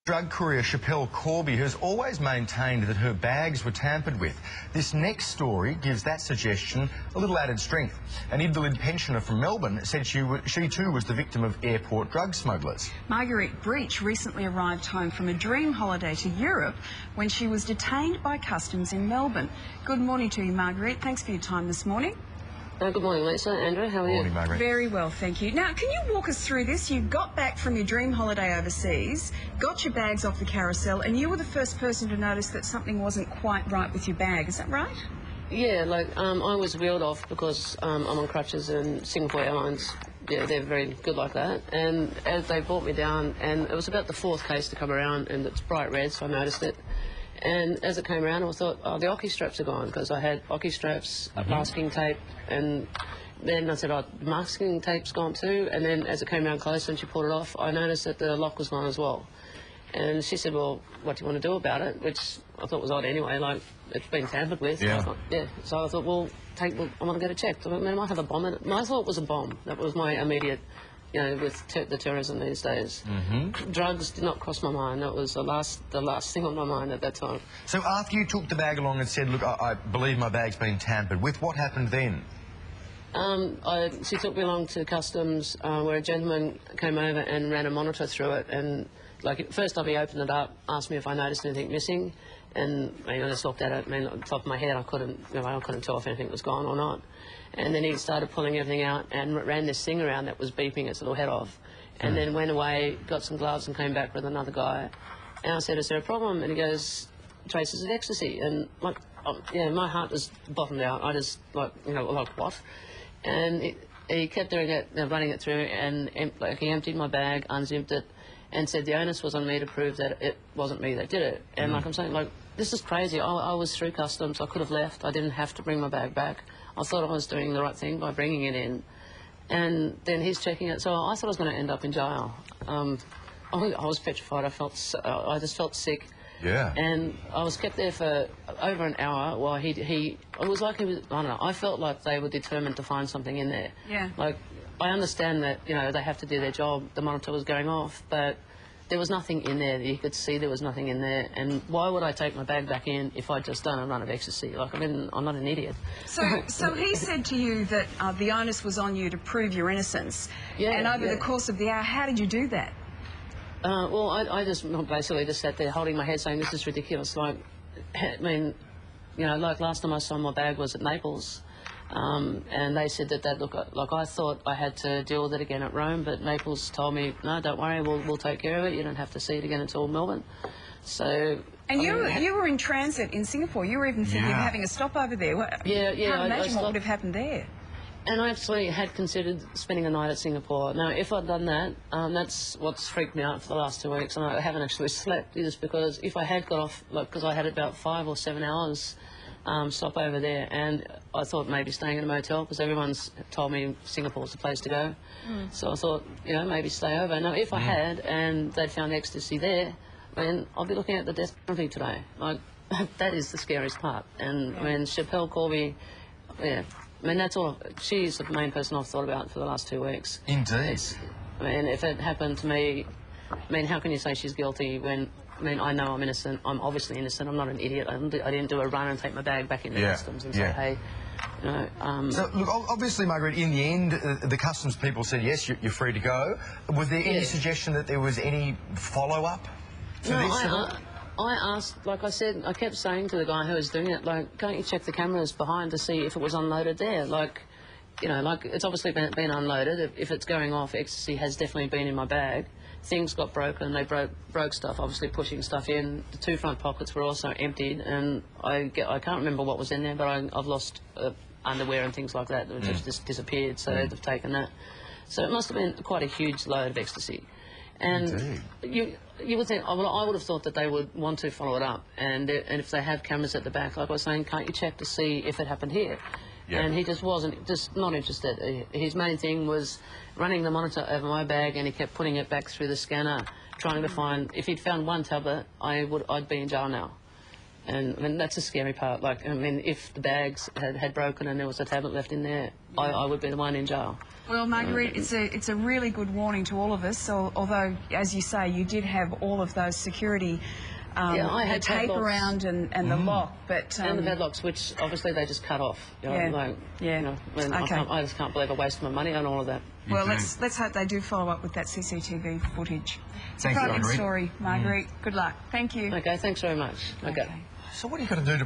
Drug courier Schapelle Corby has always maintained that her bags were tampered with. This next story gives that suggestion a little added strength. An invalid pensioner from Melbourne said she too was the victim of airport drug smugglers. Marguerite Breach recently arrived home from a dream holiday to Europe when she was detained by customs in Melbourne. Good morning to you, Marguerite. Thanks for your time this morning. Good morning, Lisa. Andrew, how are you? Morning, Margaret. Very well, thank you. Now, can you walk us through this? You got back from your dream holiday overseas, got your bags off the carousel, and you were the first person to notice that something wasn't quite right with your bag. Is that right? Yeah, I was wheeled off because I'm on crutches, and Singapore Airlines, yeah, they're very good like that. And as they brought me down, and it was about the fourth case to come around, and it's bright red, so I noticed it. And as it came around, I thought, oh, the Oki straps are gone, because I had Oki straps, masking tape, and then I said, oh, the masking tape's gone too. And then as it came around closer and she pulled it off, I noticed that the lock was gone as well. And she said, well, what do you want to do about it? Which I thought was odd anyway, like, it's been tampered with. Yeah. So I thought, well, I want to get it checked. I mean, I might have a bomb in it. I thought it was a bomb. That was my immediate, you know, with the terrorism these days. Drugs did not cross my mind. That was the last thing on my mind at that time. So after you took the bag along and said, look, I believe my bag's been tampered with, what happened then? She took me along to customs where a gentleman came over and ran a monitor through it, and like first time he opened it up, asked me if I noticed anything missing, and I just looked at it. I mean, on top of my head, I couldn't tell if anything was gone or not. And then he started pulling everything out and ran this thing around that was beeping its little head off, and then went away, got some gloves, and came back with another guy. And I said, "Is there a problem?" And he goes, "Traces of ecstasy." And like, yeah, my heart just bottomed out. I just like what? And he kept doing it, running it through, and he emptied my bag, unzipped it, and said the onus was on me to prove that it wasn't me that did it. And like I'm saying, like, this is crazy. I was through customs. I could have left. I didn't have to bring my bag back. I thought I was doing the right thing by bringing it in. And then he's checking it. So I thought I was going to end up in jail. I was petrified. I just felt sick. Yeah. And I was kept there for over an hour while it was like he was, I don't know, I felt like they were determined to find something in there. Yeah. Like, I understand that, you know, they have to do their job, the monitor was going off, but there was nothing in there. You could see there was nothing in there. And why would I take my bag back in if I'd just done a run of ecstasy? Like, I mean, I'm not an idiot. So he said to you that the onus was on you to prove your innocence. Yeah. And over the course of the hour, how did you do that? Well, I just basically just sat there holding my head saying, this is ridiculous. Like, I mean, you know, like last time I saw my bag was at Naples, and they said that look, like I thought I had to deal with it again at Rome, but Naples told me, no, don't worry, we'll take care of it. You don't have to see it again until Melbourne. So. And you were in transit in Singapore. You were even thinking of having a stopover there. Yeah. Can't imagine what would have happened there. And I actually had considered spending a night at Singapore. Now, if I'd done that, that's what's freaked me out for the last 2 weeks, and I haven't actually slept, is because if I had got off, like, because I had about 5 or 7 hours stop over there, and I thought maybe staying in a motel, because everyone's told me Singapore's the place to go. So I thought, you know, maybe stay over. Now, if I had, and they'd found ecstasy there, then I'll be looking at the death penalty today. Like, that is the scariest part. And, I mean, Schapelle Corby, yeah. I mean, that's all. She's the main person I've thought about for the last 2 weeks. Indeed. I mean, if it happened to me, I mean, how can you say she's guilty when, I mean, I know I'm innocent. I'm obviously innocent. I'm not an idiot. I didn't do a run and take my bag back into customs and say, hey, you know. So, look, obviously, Margaret, in the end, the customs people said, yes, you're free to go. Was there any suggestion that there was any follow-up for this? I asked, like I said, I kept saying to the guy who was doing it, like, can't you check the cameras behind to see if it was unloaded there? Like, you know, like, it's obviously been unloaded. If it's going off, ecstasy has definitely been in my bag. Things got broken. They broke stuff, obviously pushing stuff in. The 2 front pockets were also emptied, and I can't remember what was in there, but I've lost underwear and things like that that just disappeared, so they've taken that. So it must have been quite a huge load of ecstasy. And you would think, well, I would have thought that they would want to follow it up, and if they have cameras at the back, like I was saying, can't you check to see if it happened here? Yeah. And he just wasn't, just not interested. His main thing was running the monitor over my bag, and he kept putting it back through the scanner, trying to find, if he'd found one tablet, I'd be in jail now. And I mean, that's the scary part. Like, I mean, if the bags had broken and there was a tablet left in there, I would be the one in jail. Well, Marguerite, it's a really good warning to all of us. So, although, as you say, you did have all of those security Yeah, I had the tape padlocks. around and the lock, but And the padlocks, which obviously they just cut off. You know, Yeah. like, Yeah. You know, and Okay. I just can't believe I wasted my money on all of that. well, let's hope they do follow up with that CCTV footage. It's a Thank you, frightening Marguerite. story, Marguerite. Good luck. Thank you. Okay, thanks very much. Okay. So what are you going to do to